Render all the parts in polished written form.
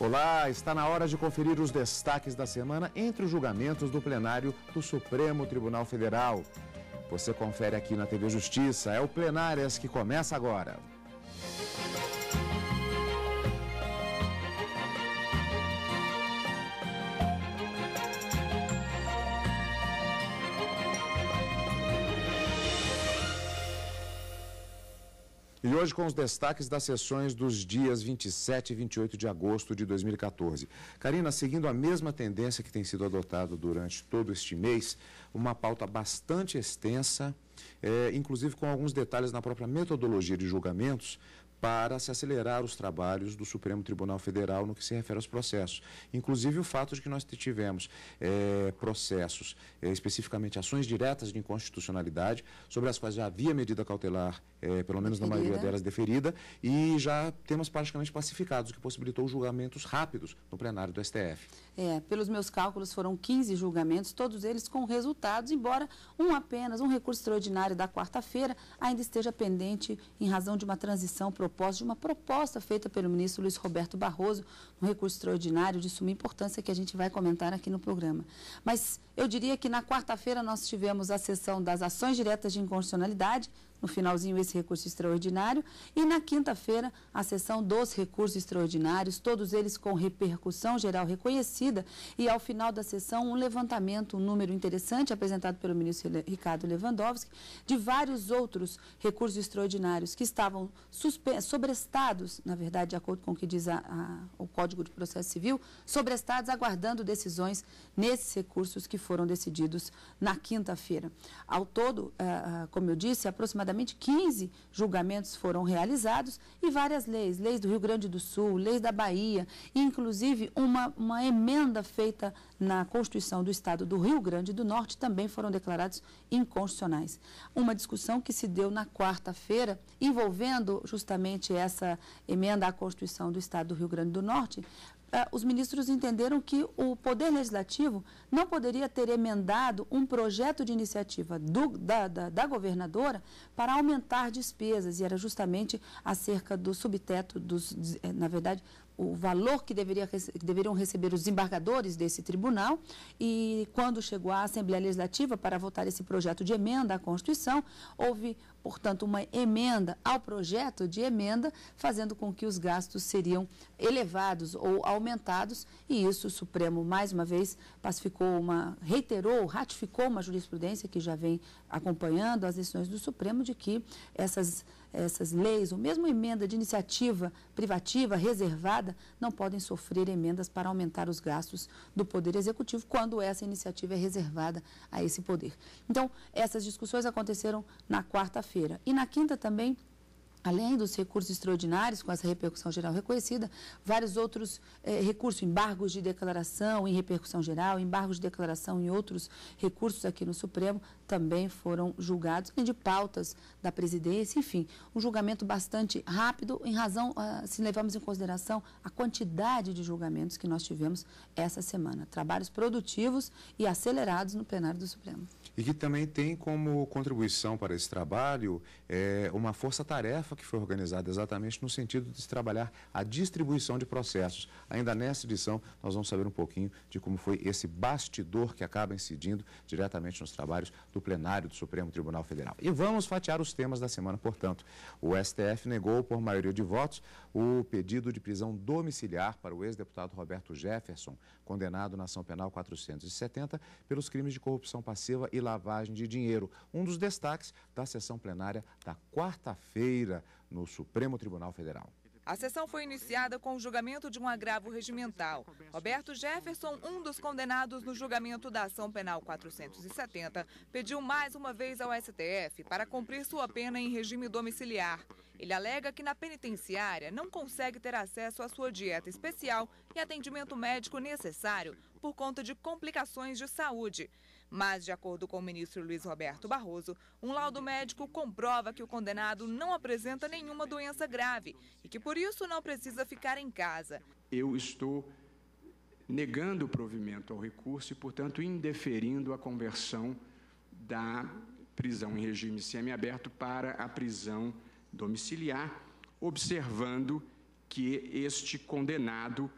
Olá, está na hora de conferir os destaques da semana entre os julgamentos do plenário do Supremo Tribunal Federal. Você confere aqui na TV Justiça, é o Plenárias que começa agora. E hoje com os destaques das sessões dos dias 27 e 28 de agosto de 2014. Karina, seguindo a mesma tendência que tem sido adotada durante todo este mês, uma pauta bastante extensa, inclusive com alguns detalhes na própria metodologia de julgamentos, para se acelerar os trabalhos do Supremo Tribunal Federal no que se refere aos processos. Inclusive o fato de que nós tivemos processos, especificamente ações diretas de inconstitucionalidade, sobre as quais já havia medida cautelar, pelo menos na maioria delas deferida, e já temas praticamente pacificados, o que possibilitou julgamentos rápidos no plenário do STF. Pelos meus cálculos foram 15 julgamentos, todos eles com resultados, embora um recurso extraordinário da quarta-feira ainda esteja pendente em razão de uma transição de uma proposta feita pelo ministro Luiz Roberto Barroso, um recurso extraordinário de suma importância que a gente vai comentar aqui no programa. Mas eu diria que na quarta-feira nós tivemos a sessão das ações diretas de inconstitucionalidade, no finalzinho esse recurso extraordinário, e na quinta-feira a sessão dos recursos extraordinários, todos eles com repercussão geral reconhecida, e ao final da sessão um levantamento, um número interessante apresentado pelo ministro Ricardo Lewandowski, de vários outros recursos extraordinários que estavam sobrestados, na verdade, de acordo com o que diz o Código de Processo Civil, sobrestados aguardando decisões nesses recursos que foram decididos na quinta-feira. Ao todo, como eu disse, aproximadamente 15 julgamentos foram realizados e várias leis do Rio Grande do Sul, leis da Bahia, e inclusive uma emenda feita na Constituição do Estado do Rio Grande do Norte também foram declarados inconstitucionais. Uma discussão que se deu na quarta-feira, envolvendo justamente essa emenda à Constituição do Estado do Rio Grande do Norte. Os ministros entenderam que o Poder Legislativo não poderia ter emendado um projeto de iniciativa da governadora para aumentar despesas, e era justamente acerca do subteto, na verdade, o valor que deveriam receber os desembargadores desse tribunal, e quando chegou à Assembleia Legislativa para votar esse projeto de emenda à Constituição, houve, portanto, uma emenda ao projeto de emenda, fazendo com que os gastos seriam elevados ou aumentados, e isso o Supremo, mais uma vez, ratificou uma jurisprudência que já vem acompanhando as decisões do Supremo, de que essas leis, ou mesmo emenda de iniciativa privativa, reservada, não podem sofrer emendas para aumentar os gastos do Poder Executivo, quando essa iniciativa é reservada a esse poder. Então, essas discussões aconteceram na quarta-feira. E na quinta também, além dos recursos extraordinários, com essa repercussão geral reconhecida, vários outros recursos, embargos de declaração em repercussão geral, embargos de declaração em outros recursos aqui no Supremo, também foram julgados, além de pautas da presidência, enfim, um julgamento bastante rápido, em razão, se levarmos em consideração a quantidade de julgamentos que nós tivemos essa semana. Trabalhos produtivos e acelerados no plenário do Supremo. E que também tem como contribuição para esse trabalho uma força-tarefa que foi organizada exatamente no sentido de se trabalhar a distribuição de processos. Ainda nessa edição, nós vamos saber um pouquinho de como foi esse bastidor que acaba incidindo diretamente nos trabalhos do plenário do Supremo Tribunal Federal. E vamos fatiar os temas da semana, portanto. O STF negou, por maioria de votos, o pedido de prisão domiciliar para o ex-deputado Roberto Jefferson, condenado na ação penal 470 pelos crimes de corrupção passiva e lavagem de dinheiro. Um dos destaques da sessão plenária da quarta-feira no Supremo Tribunal Federal. A sessão foi iniciada com o julgamento de um agravo regimental. Roberto Jefferson, um dos condenados no julgamento da ação penal 470, pediu mais uma vez ao STF para cumprir sua pena em regime domiciliar. Ele alega que na penitenciária não consegue ter acesso à sua dieta especial e atendimento médico necessário por conta de complicações de saúde. Mas, de acordo com o ministro Luiz Roberto Barroso, um laudo médico comprova que o condenado não apresenta nenhuma doença grave e que, por isso, não precisa ficar em casa. Eu estou negando o provimento ao recurso e, portanto, indeferindo a conversão da prisão em regime semiaberto para a prisão domiciliar, observando que este condenado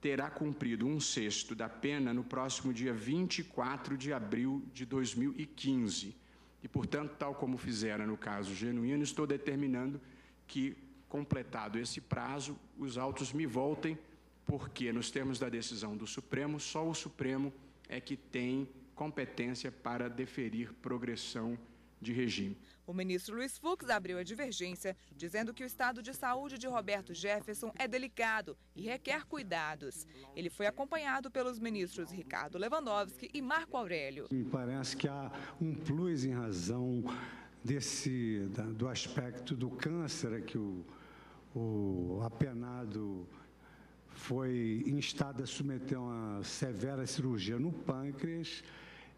terá cumprido 1/6 da pena no próximo dia 24 de abril de 2015. E, portanto, tal como fizeram no caso Genuíno, estou determinando que, completado esse prazo, os autos me voltem, porque, nos termos da decisão do Supremo, só o Supremo é que tem competência para deferir progressão de regime. O ministro Luiz Fux abriu a divergência, dizendo que o estado de saúde de Roberto Jefferson é delicado e requer cuidados. Ele foi acompanhado pelos ministros Ricardo Lewandowski e Marco Aurélio. Me parece que há um plus em razão do aspecto do câncer que o apenado foi instado a submeter uma severa cirurgia no pâncreas.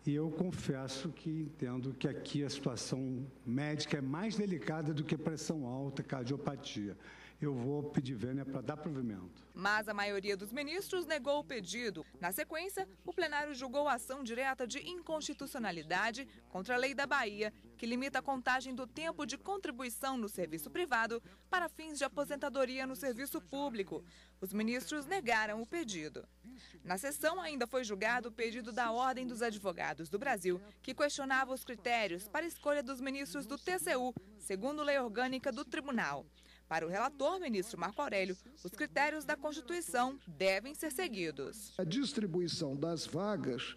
E eu confesso que entendo que aqui a situação médica é mais delicada do que pressão alta, cardiopatia. Eu vou pedir vênia para dar provimento. Mas a maioria dos ministros negou o pedido. Na sequência, o plenário julgou a ação direta de inconstitucionalidade contra a lei da Bahia, que limita a contagem do tempo de contribuição no serviço privado para fins de aposentadoria no serviço público. Os ministros negaram o pedido. Na sessão ainda foi julgado o pedido da Ordem dos Advogados do Brasil, que questionava os critérios para a escolha dos ministros do TCU, segundo lei orgânica do tribunal. Para o relator, ministro Marco Aurélio, os critérios da Constituição devem ser seguidos. A distribuição das vagas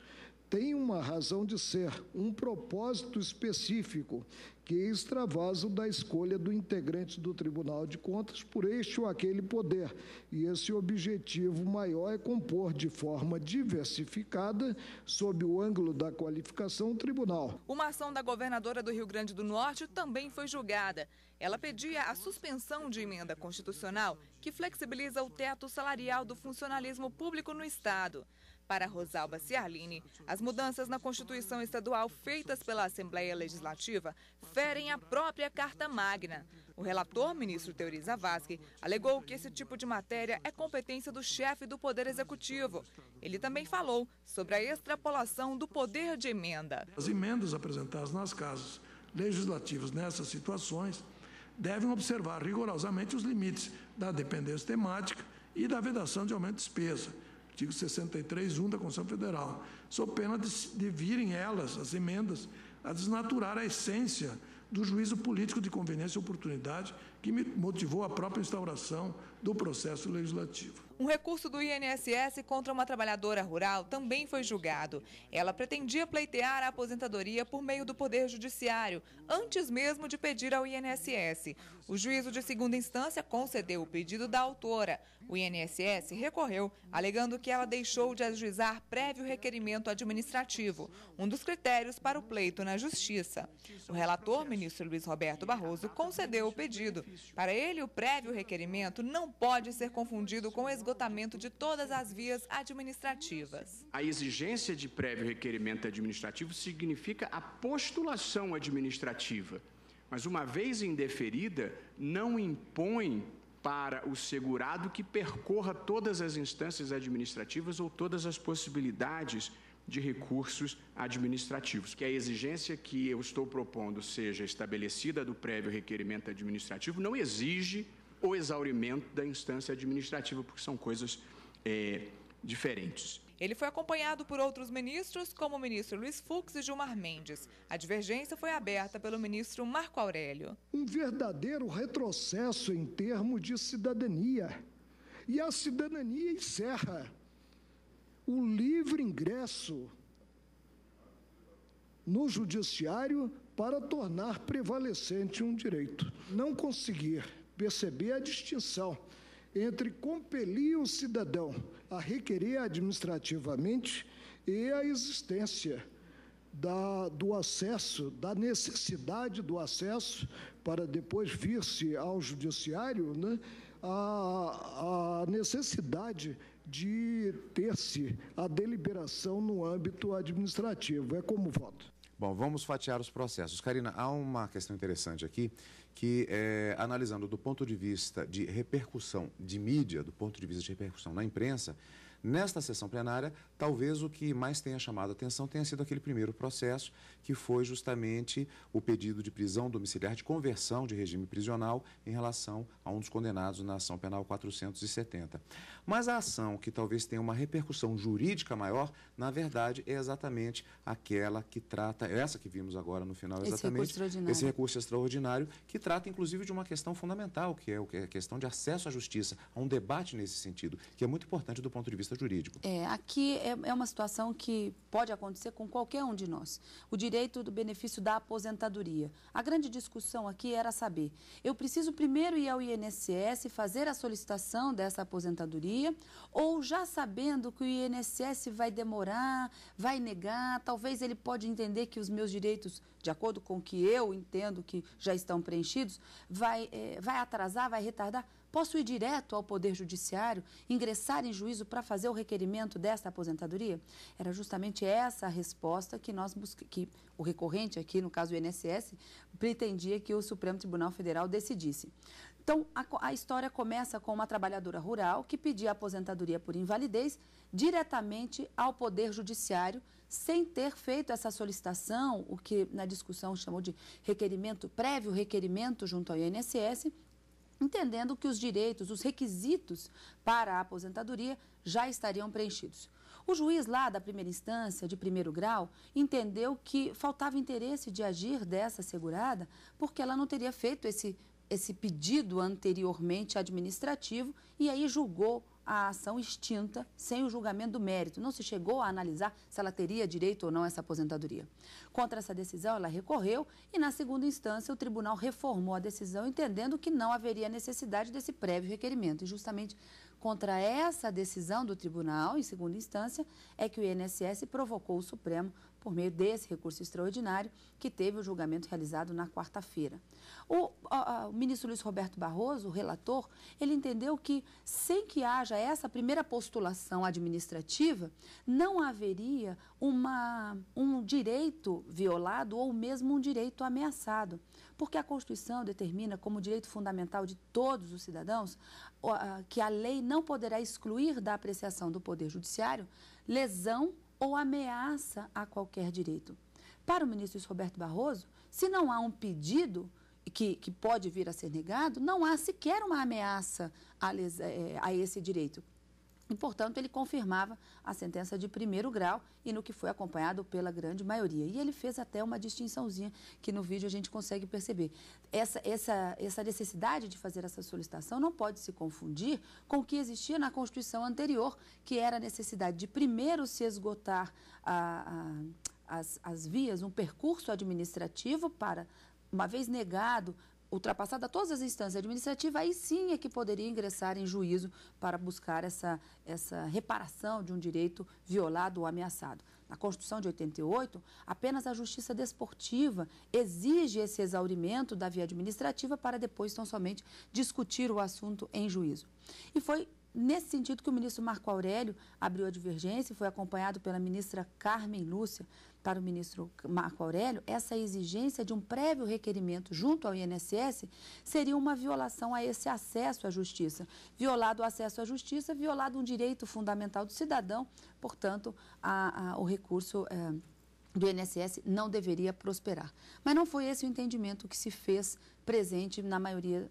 tem uma razão de ser, um propósito específico, que extravasa da escolha do integrante do Tribunal de Contas por este ou aquele poder. E esse objetivo maior é compor de forma diversificada, sob o ângulo da qualificação, o tribunal. Uma ação da governadora do Rio Grande do Norte também foi julgada. Ela pedia a suspensão de emenda constitucional que flexibiliza o teto salarial do funcionalismo público no Estado. Para Rosalba Ciarline, as mudanças na Constituição Estadual feitas pela Assembleia Legislativa ferem a própria Carta Magna. O relator, ministro Teori Zavascki, alegou que esse tipo de matéria é competência do chefe do Poder Executivo. Ele também falou sobre a extrapolação do poder de emenda. As emendas apresentadas nas casas legislativas nessas situações devem observar rigorosamente os limites da dependência temática e da vedação de aumento de despesa. Artigo 63(1) da Constituição Federal, sob pena de virem elas, as emendas, a desnaturar a essência do juízo político de conveniência e oportunidade que motivou a própria instauração do processo legislativo. Um recurso do INSS contra uma trabalhadora rural também foi julgado. Ela pretendia pleitear a aposentadoria por meio do Poder Judiciário, antes mesmo de pedir ao INSS. O juízo de segunda instância concedeu o pedido da autora. O INSS recorreu, alegando que ela deixou de ajuizar prévio requerimento administrativo, um dos critérios para o pleito na Justiça. O relator, ministro Luiz Roberto Barroso, concedeu o pedido. Para ele, o prévio requerimento não pode ser confundido com o esgotamento de todas as vias administrativas. A exigência de prévio requerimento administrativo significa a postulação administrativa, mas, uma vez indeferida, não impõe para o segurado que percorra todas as instâncias administrativas ou todas as possibilidades de recursos administrativos. Que a exigência que eu estou propondo seja estabelecida do prévio requerimento administrativo não exige o exaurimento da instância administrativa, porque são coisas diferentes. Ele foi acompanhado por outros ministros, como o ministro Luiz Fux e Gilmar Mendes. A divergência foi aberta pelo ministro Marco Aurélio. Um verdadeiro retrocesso em termos de cidadania. E a cidadania encerra o livre ingresso no judiciário para tornar prevalecente um direito. Não conseguir perceber a distinção entre compelir o cidadão a requerer administrativamente e a existência do acesso, da necessidade do acesso para depois vir-se ao judiciário, né, a necessidade de ter-se a deliberação no âmbito administrativo. É como voto. Bom, vamos fatiar os processos. Karina, há uma questão interessante aqui, que analisando do ponto de vista de repercussão de mídia, do ponto de vista de repercussão na imprensa, Nesta sessão plenária, talvez o que mais tenha chamado a atenção tenha sido aquele primeiro processo, que foi justamente o pedido de prisão domiciliar, de conversão de regime prisional em relação a um dos condenados na ação penal 470. Mas a ação que talvez tenha uma repercussão jurídica maior, na verdade, é exatamente aquela que trata, essa que vimos agora no final, exatamente, esse recurso extraordinário, que trata inclusive de uma questão fundamental, que é a questão de acesso à justiça, a um debate nesse sentido, que é muito importante do ponto de vista jurídico. Aqui é uma situação que pode acontecer com qualquer um de nós. O direito do benefício da aposentadoria. A grande discussão aqui era saber, eu preciso primeiro ir ao INSS fazer a solicitação dessa aposentadoria, ou já sabendo que o INSS vai demorar, vai negar, talvez ele pode entender que os meus direitos, de acordo com o que eu entendo que já estão preenchidos, vai atrasar, vai retardar. Posso ir direto ao Poder Judiciário, ingressar em juízo para fazer o requerimento dessa aposentadoria? Era justamente essa a resposta que que o recorrente aqui, no caso o INSS, pretendia que o Supremo Tribunal Federal decidisse. Então, a história começa com uma trabalhadora rural que pedia aposentadoria por invalidez diretamente ao Poder Judiciário, sem ter feito essa solicitação, o que na discussão chamou de prévio requerimento junto ao INSS, entendendo que os direitos, os requisitos para a aposentadoria já estariam preenchidos. O juiz lá da primeira instância, de primeiro grau, entendeu que faltava interesse de agir dessa segurada porque ela não teria feito esse pedido anteriormente administrativo e aí julgou a ação extinta sem o julgamento do mérito. Não se chegou a analisar se ela teria direito ou não a essa aposentadoria. Contra essa decisão, ela recorreu e, na segunda instância, o tribunal reformou a decisão, entendendo que não haveria necessidade desse prévio requerimento. E justamente contra essa decisão do tribunal, em segunda instância, é que o INSS provocou o Supremo por meio desse recurso extraordinário que teve o julgamento realizado na quarta-feira. O ministro Luiz Roberto Barroso, o relator, ele entendeu que, sem que haja essa primeira postulação administrativa, não haveria um direito violado ou mesmo um direito ameaçado, porque a Constituição determina como direito fundamental de todos os cidadãos que a lei não poderá excluir da apreciação do Poder Judiciário lesão ou ameaça a qualquer direito. Para o ministro Luiz Roberto Barroso, se não há um pedido que pode vir a ser negado, não há sequer uma ameaça a esse direito. E, portanto, ele confirmava a sentença de primeiro grau e no que foi acompanhado pela grande maioria. E ele fez até uma distinçãozinha que no vídeo a gente consegue perceber. Essa necessidade de fazer essa solicitação não pode se confundir com o que existia na Constituição anterior, que era a necessidade de primeiro se esgotar as vias, um percurso administrativo para, uma vez negado, ultrapassada todas as instâncias administrativas, aí sim é que poderia ingressar em juízo para buscar essa reparação de um direito violado ou ameaçado. Na Constituição de 88, apenas a Justiça Desportiva exige esse exaurimento da via administrativa para depois, tão somente, discutir o assunto em juízo. E foi nesse sentido que o ministro Marco Aurélio abriu a divergência e foi acompanhado pela ministra Carmen Lúcia. Para o ministro Marco Aurélio, essa exigência de um prévio requerimento junto ao INSS seria uma violação a esse acesso à justiça. Violado o acesso à justiça, violado um direito fundamental do cidadão, portanto, o recurso do INSS não deveria prosperar. Mas não foi esse o entendimento que se fez presente na maioria,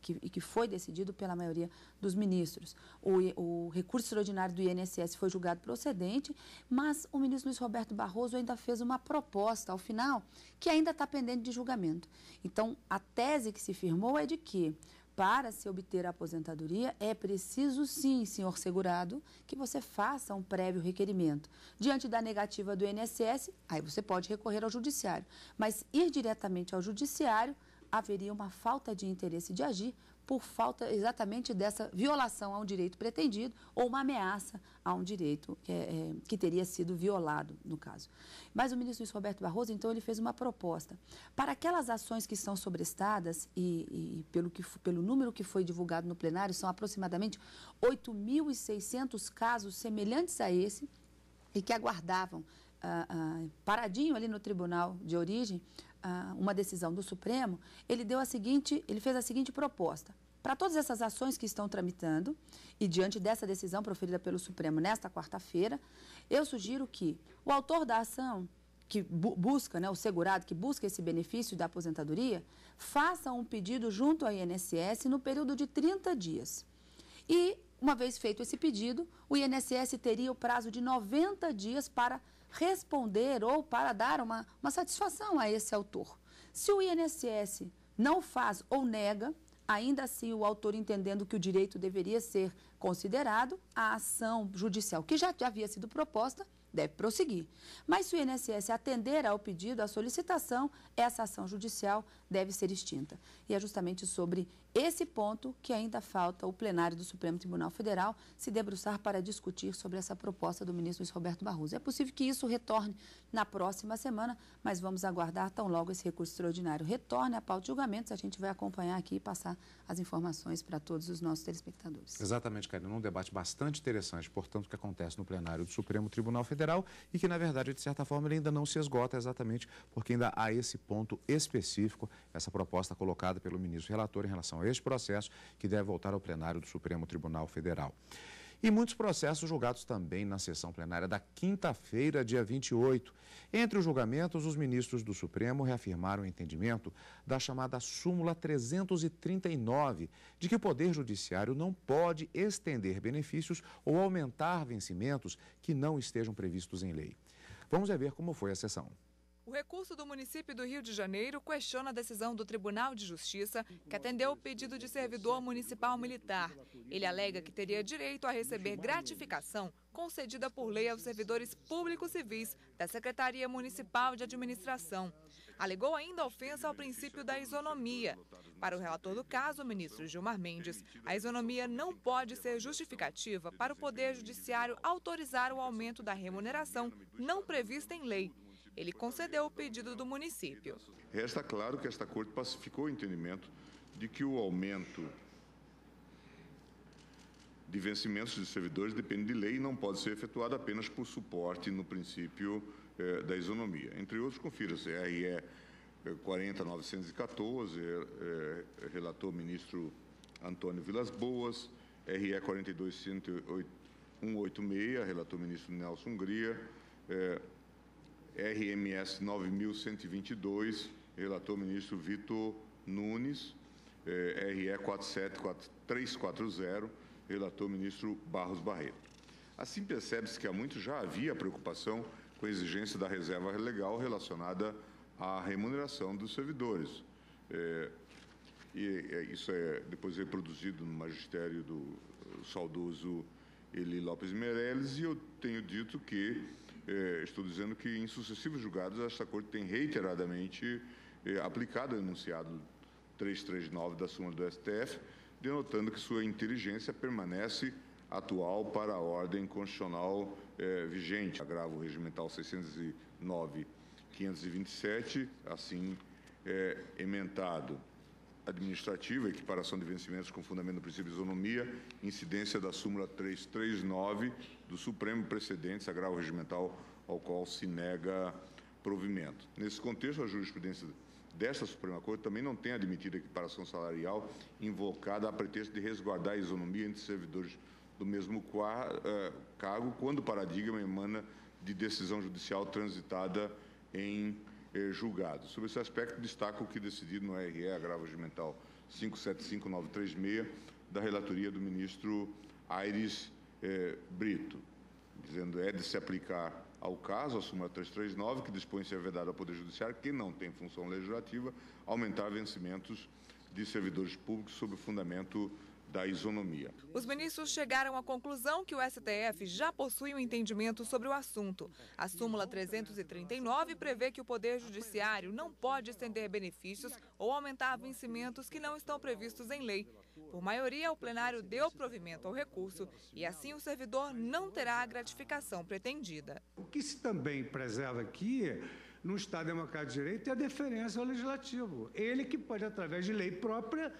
que foi decidido pela maioria dos ministros. O recurso extraordinário do INSS foi julgado procedente, mas o ministro Luiz Roberto Barroso ainda fez uma proposta, ao final, que ainda está pendente de julgamento. Então, a tese que se firmou é de que, para se obter a aposentadoria, é preciso sim, senhor segurado, que você faça um prévio requerimento. Diante da negativa do INSS, aí você pode recorrer ao judiciário. Mas ir diretamente ao judiciário, haveria uma falta de interesse de agir por falta exatamente dessa violação a um direito pretendido ou uma ameaça a um direito que teria sido violado, no caso. Mas o ministro Luiz Roberto Barroso, então, ele fez uma proposta. Para aquelas ações que são sobrestadas e pelo número que foi divulgado no plenário, são aproximadamente 8.600 casos semelhantes a esse e que aguardavam paradinho ali no tribunal de origem, uma decisão do Supremo, ele fez a seguinte proposta. para todas essas ações que estão tramitando e diante dessa decisão proferida pelo Supremo nesta quarta-feira, eu sugiro que o autor da ação, que busca, o segurado que busca esse benefício da aposentadoria, faça um pedido junto ao INSS no período de 30 dias. E, uma vez feito esse pedido, o INSS teria o prazo de 90 dias para responder ou para dar uma satisfação a esse autor. Se o INSS não faz ou nega, ainda assim o autor entendendo que o direito deveria ser considerado, a ação judicial que já havia sido proposta deve prosseguir. Mas se o INSS atender ao pedido, à solicitação, essa ação judicial deve ser extinta. E é justamente sobre esse ponto que ainda falta o plenário do Supremo Tribunal Federal se debruçar para discutir sobre essa proposta do ministro Luiz Roberto Barroso. É possível que isso retorne na próxima semana, mas vamos aguardar tão logo esse recurso extraordinário retorne à pauta de julgamentos. A gente vai acompanhar aqui e passar as informações para todos os nossos telespectadores. Exatamente, Karina. Um debate bastante interessante, portanto, que acontece no plenário do Supremo Tribunal Federal e que, na verdade, de certa forma, ele ainda não se esgota exatamente porque ainda há esse ponto específico, essa proposta colocada pelo ministro relator em relação a este processo que deve voltar ao plenário do Supremo Tribunal Federal. E muitos processos julgados também na sessão plenária da quinta-feira, dia 28. Entre os julgamentos, os ministros do Supremo reafirmaram o entendimento da chamada súmula 339, de que o Poder Judiciário não pode estender benefícios ou aumentar vencimentos que não estejam previstos em lei. Vamos ver como foi a sessão. O recurso do município do Rio de Janeiro questiona a decisão do Tribunal de Justiça que atendeu o pedido de servidor municipal militar. Ele alega que teria direito a receber gratificação concedida por lei aos servidores públicos civis da Secretaria Municipal de Administração. Alegou ainda ofensa ao princípio da isonomia. Para o relator do caso, o ministro Gilmar Mendes, a isonomia não pode ser justificativa para o Poder Judiciário autorizar o aumento da remuneração não prevista em lei. Ele concedeu o pedido do município. Resta claro que esta Corte pacificou o entendimento de que o aumento de vencimentos de servidores depende de lei e não pode ser efetuado apenas por suporte no princípio da isonomia. Entre outros, confira-se RE 40.914, relator ministro Antônio Vilas Boas, RE 42.186, relator ministro Nelson Hungria, RMS 9.122, relator ministro Vitor Nunes, RE 47340, relator ministro Barros Barreto. Assim, percebe-se que há muito já havia preocupação com a exigência da reserva legal relacionada à remuneração dos servidores. Isso é depois reproduzido no magistério do saudoso Eli Lopes Meirelles, e eu tenho dito que estou dizendo que em sucessivos julgados esta Corte tem reiteradamente aplicado o enunciado 339 da súmula do STF, denotando que sua inteligência permanece atual para a ordem constitucional vigente. Agravo regimental 609.527, assim emendado. Administrativa, equiparação de vencimentos com fundamento no princípio de isonomia, incidência da súmula 339 do Supremo precedentes, agravo regimental ao qual se nega provimento. Nesse contexto, a jurisprudência desta Suprema Corte também não tem admitido a equiparação salarial invocada a pretexto de resguardar a isonomia entre servidores do mesmo cargo, quando o paradigma emana de decisão judicial transitada em julgados. Sobre esse aspecto, destaco o que decidido no RE, agravo regimental 575936, da relatoria do ministro Aires Brito, dizendo de se aplicar ao caso, a súmula 339, que dispõe ser vedada ao Poder Judiciário, que não tem função legislativa, aumentar vencimentos de servidores públicos sob o fundamento da isonomia. Os ministros chegaram à conclusão que o STF já possui um entendimento sobre o assunto. A súmula 339 prevê que o Poder Judiciário não pode estender benefícios ou aumentar vencimentos que não estão previstos em lei. Por maioria, o plenário deu provimento ao recurso e assim o servidor não terá a gratificação pretendida. O que se também preserva aqui, no Estado Democrático de Direito, é a deferência ao Legislativo. Ele que pode, através de lei própria,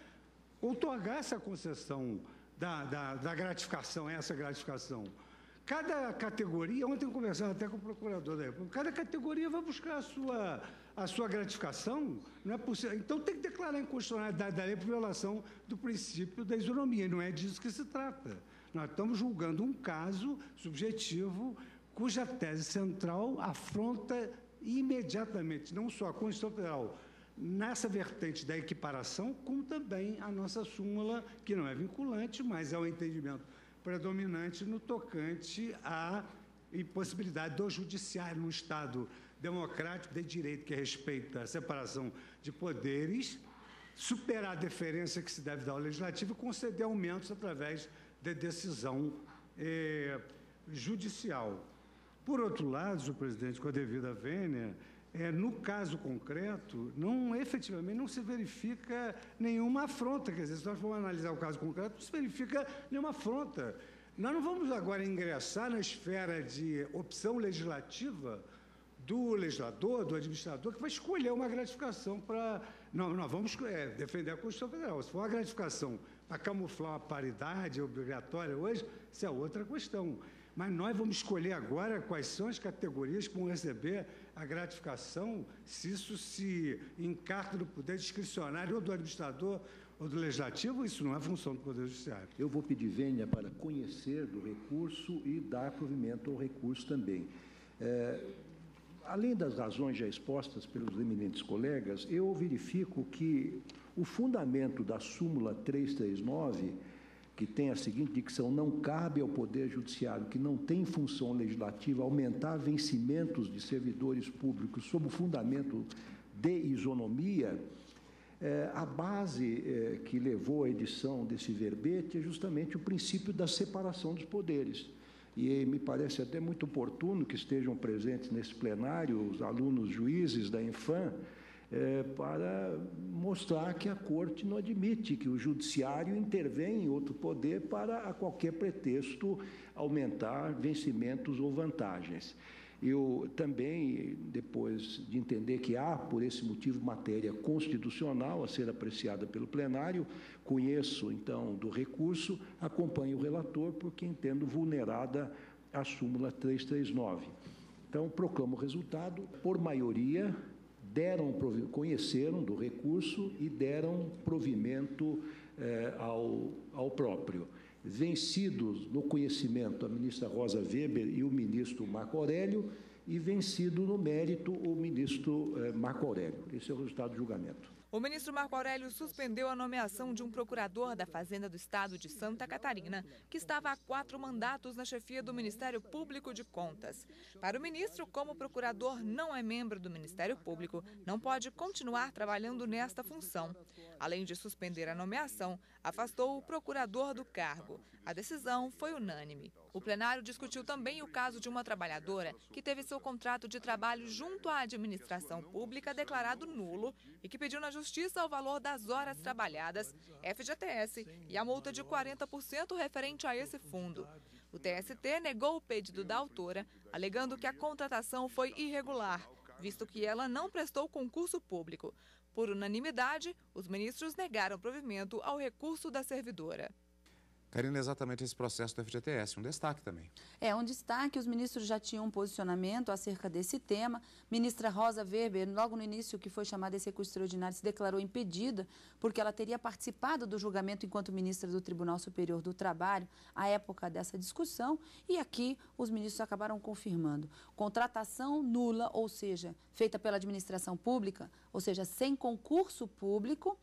outorgar essa concessão da gratificação, essa gratificação. Cada categoria, ontem eu conversava até com o procurador da República, cada categoria vai buscar a sua gratificação não é possível. Então, tem que declarar a inconstitucionalidade da lei por violação do princípio da isonomia. E não é disso que se trata. Nós estamos julgando um caso subjetivo cuja tese central afronta imediatamente, não só a Constituição Federal, nessa vertente da equiparação, como também a nossa súmula, que não é vinculante, mas é o entendimento predominante no tocante à impossibilidade do judiciário, num Estado democrático de direito que respeita a separação de poderes, superar a deferência que se deve dar ao legislativo e conceder aumentos através de decisão judicial. Por outro lado, senhor presidente, com a devida vênia, no caso concreto, efetivamente não se verifica nenhuma afronta. Quer dizer, se nós formos analisar o caso concreto, não se verifica nenhuma afronta. Nós não vamos agora ingressar na esfera de opção legislativa do legislador, do administrador, que vai escolher uma gratificação para... Não, nós vamos defender a Constituição Federal. Se for uma gratificação para camuflar uma paridade obrigatória hoje, isso é outra questão. Mas nós vamos escolher agora quais são as categorias que vão receber a gratificação, se isso se encarta no poder discricionário ou do administrador ou do legislativo, isso não é função do Poder Judiciário. Eu vou pedir vênia para conhecer do recurso e dar provimento ao recurso também. Além das razões já expostas pelos eminentes colegas, eu verifico que o fundamento da súmula 339, que tem a seguinte dicção: não cabe ao Poder Judiciário, que não tem função legislativa, aumentar vencimentos de servidores públicos sob o fundamento de isonomia, a base que levou à edição desse verbete é justamente o princípio da separação dos poderes. E me parece até muito oportuno que estejam presentes nesse plenário os alunos juízes da Infam, para mostrar que a Corte não admite que o Judiciário intervenha em outro poder para, a qualquer pretexto, aumentar vencimentos ou vantagens. Eu também, depois de entender que há, por esse motivo, matéria constitucional a ser apreciada pelo plenário, conheço, então, do recurso, acompanho o relator, porque entendo vulnerada a súmula 339. Então, proclamo o resultado. Por maioria, conheceram do recurso e deram provimento ao próprio. Vencidos no conhecimento a ministra Rosa Weber e o ministro Marco Aurélio, e vencido no mérito o ministro Marco Aurélio. Esse é o resultado do julgamento. O ministro Marco Aurélio suspendeu a nomeação de um procurador da Fazenda do Estado de Santa Catarina, que estava há 4 mandatos na chefia do Ministério Público de Contas. Para o ministro, como o procurador não é membro do Ministério Público, não pode continuar trabalhando nesta função. Além de suspender a nomeação, afastou o procurador do cargo. A decisão foi unânime. O plenário discutiu também o caso de uma trabalhadora que teve seu contrato de trabalho junto à administração pública declarado nulo e que pediu na Justiça o valor das horas trabalhadas, FGTS, e a multa de 40% referente a esse fundo. O TST negou o pedido da autora, alegando que a contratação foi irregular, visto que ela não prestou concurso público. Por unanimidade, os ministros negaram provimento ao recurso da servidora. Karina, exatamente esse processo do FGTS, um destaque também. Um destaque, os ministros já tinham um posicionamento acerca desse tema. Ministra Rosa Weber, logo no início que foi chamada esse recurso extraordinário, se declarou impedida, porque ela teria participado do julgamento enquanto ministra do Tribunal Superior do Trabalho, à época dessa discussão, e aqui os ministros acabaram confirmando. Contratação nula, ou seja, feita pela administração pública, ou seja, sem concurso público,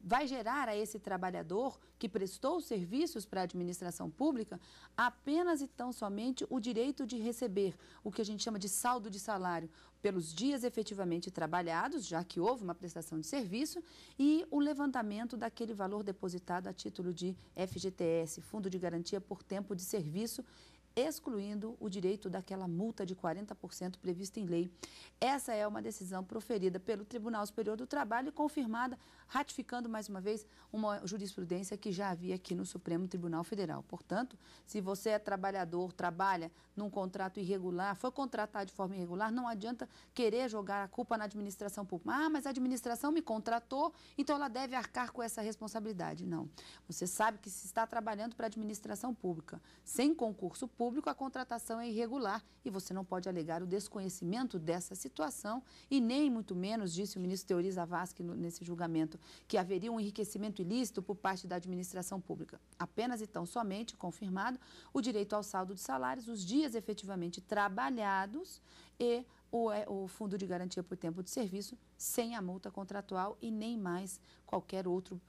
vai gerar a esse trabalhador que prestou serviços para a administração pública apenas e tão somente o direito de receber o que a gente chama de saldo de salário pelos dias efetivamente trabalhados, já que houve uma prestação de serviço, e o levantamento daquele valor depositado a título de FGTS, Fundo de Garantia por Tempo de Serviço, excluindo o direito daquela multa de 40% prevista em lei. Essa é uma decisão proferida pelo Tribunal Superior do Trabalho e confirmada, ratificando mais uma vez uma jurisprudência que já havia aqui no Supremo Tribunal Federal. Portanto, se você é trabalhador, trabalha num contrato irregular, foi contratado de forma irregular, não adianta querer jogar a culpa na administração pública. Mas a administração me contratou, então ela deve arcar com essa responsabilidade. Não. Você sabe que se está trabalhando para a administração pública sem concurso público, público, a contratação é irregular e você não pode alegar o desconhecimento dessa situação e nem muito menos, disse o ministro Teori Zavascki nesse julgamento, que haveria um enriquecimento ilícito por parte da administração pública. Apenas e tão somente confirmado o direito ao saldo de salários, os dias efetivamente trabalhados e o Fundo de Garantia por Tempo de Serviço sem a multa contratual e nem mais qualquer outro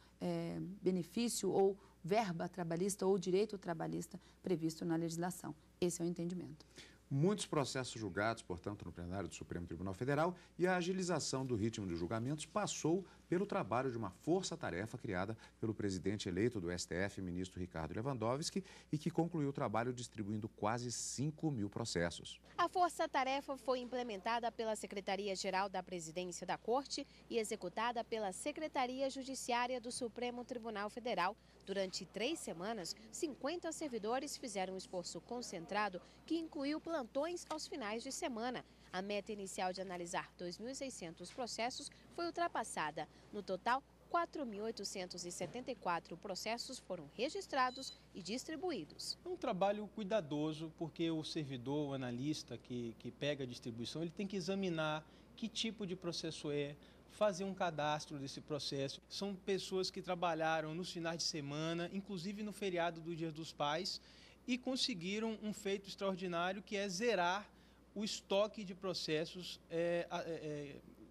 benefício ou verba trabalhista ou direito trabalhista previsto na legislação. Esse é o entendimento. Muitos processos julgados, portanto, no plenário do Supremo Tribunal Federal, e a agilização do ritmo de julgamentos passou pelo trabalho de uma força-tarefa criada pelo presidente eleito do STF, ministro Ricardo Lewandowski, e que concluiu o trabalho distribuindo quase 5.000 processos. A força-tarefa foi implementada pela Secretaria-Geral da Presidência da Corte e executada pela Secretaria Judiciária do Supremo Tribunal Federal. Durante 3 semanas, 50 servidores fizeram um esforço concentrado que incluiu plantões aos finais de semana. A meta inicial de analisar 2.600 processos foi ultrapassada. No total, 4.874 processos foram registrados e distribuídos. É um trabalho cuidadoso, porque o servidor, o analista que pega a distribuição, ele tem que examinar que tipo de processo é, fazer um cadastro desse processo. São pessoas que trabalharam nos finais de semana, inclusive no feriado do Dia dos Pais, e conseguiram um feito extraordinário, que é zerar o estoque de processos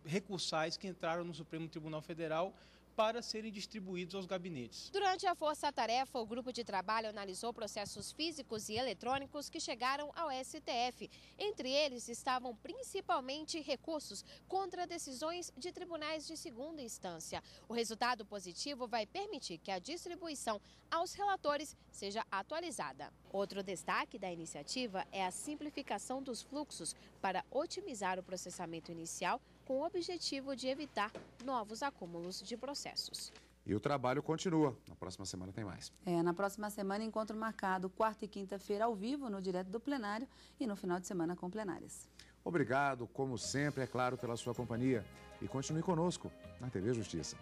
recursais que entraram no Supremo Tribunal Federal para serem distribuídos aos gabinetes. Durante a força-tarefa, o grupo de trabalho analisou processos físicos e eletrônicos que chegaram ao STF. Entre eles estavam principalmente recursos contra decisões de tribunais de segunda instância. O resultado positivo vai permitir que a distribuição aos relatores seja atualizada. Outro destaque da iniciativa é a simplificação dos fluxos para otimizar o processamento inicial, com o objetivo de evitar novos acúmulos de processos. E o trabalho continua. Na próxima semana tem mais. Na próxima semana, encontro marcado quarta e quinta-feira ao vivo, no Direto do Plenário, e no final de semana com plenárias. Obrigado, como sempre, é claro, pela sua companhia. E continue conosco na TV Justiça.